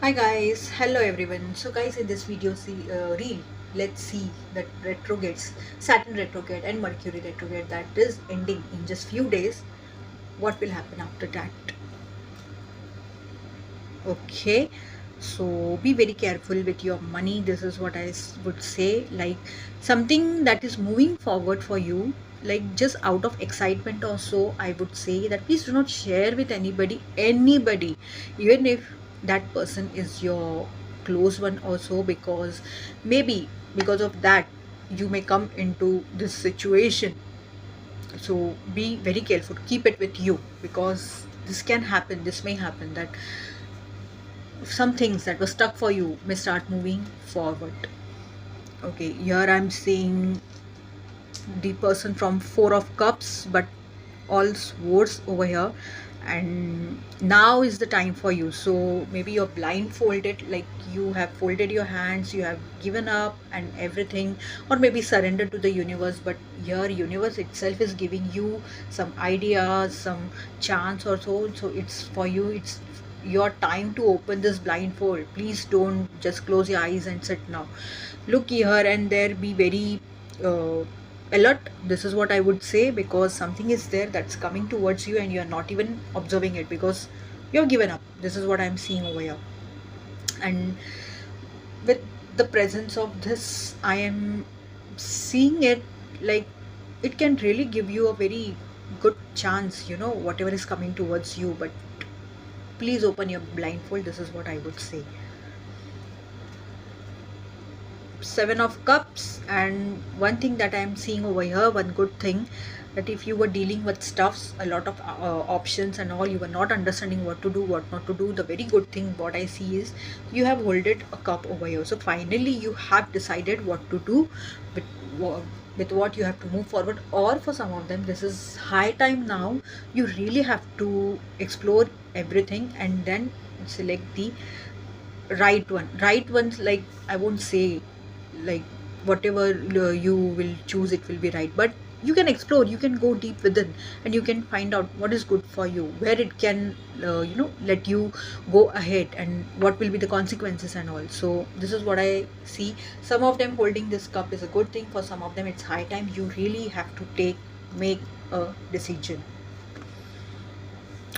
Hi guys, hello everyone. So guys, in this video reel, let's see that retrogrades, Saturn retrograde and Mercury retrograde that is ending in just few days. What will happen after that? Okay, so be very careful with your money. This is what would say. Like something that is moving forward for you, like just out of excitement or so, I would say that please do not share with anybody, even if that person is your close one also, because maybe because of that you may come into this situation. So be very careful, keep it with you, because this can happen, this may happen, that some things that were stuck for you may start moving forward. Okay, here I'm seeing the person from Four of Cups, but all swords over here. And now is the time for you. So maybe you're blindfolded, like you have folded your hands, you have given up and everything, or maybe surrendered to the universe. But here, universe itself is giving you some ideas, some chance or so. So it's for you. It's your time to open this blindfold. Please don't just close your eyes and sit now. Look here and there. Be very uh, alert. This is what I would say, because something is there that's coming towards you and you're not even observing it because you're given up. This is what I'm seeing over here. And with the presence of this, I am seeing it like it can really give you a very good chance, whatever is coming towards you. But please open your blindfold. This is what I would say. Seven of Cups, and one thing that I am seeing over here, one good thing, that if you were dealing with stuffs, a lot of options and all, you were not understanding what to do, what not to do, the very good thing what I see is you have holded a cup over here. So finally you have decided what to do with with what you have to move forward. Or for some of them, this is high time now. You really have to explore everything and then select the right ones. Like I won't say like whatever you will choose, it will be right, but you can explore, you can go deep within, and you can find out what is good for you, where it can let you go ahead, and what will be the consequences and all. So this is what I see. Some of them holding this cup is a good thing. For some of them, it's high time you really have to make a decision.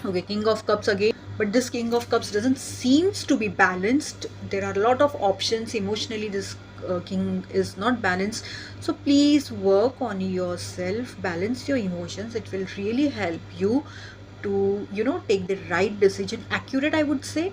Okay, King of Cups again, but this King of Cups doesn't seems to be balanced. There are a lot of options. Emotionally, this King is not balanced. So please work on yourself, balance your emotions. It will really help you to take the right decision, accurate I would say,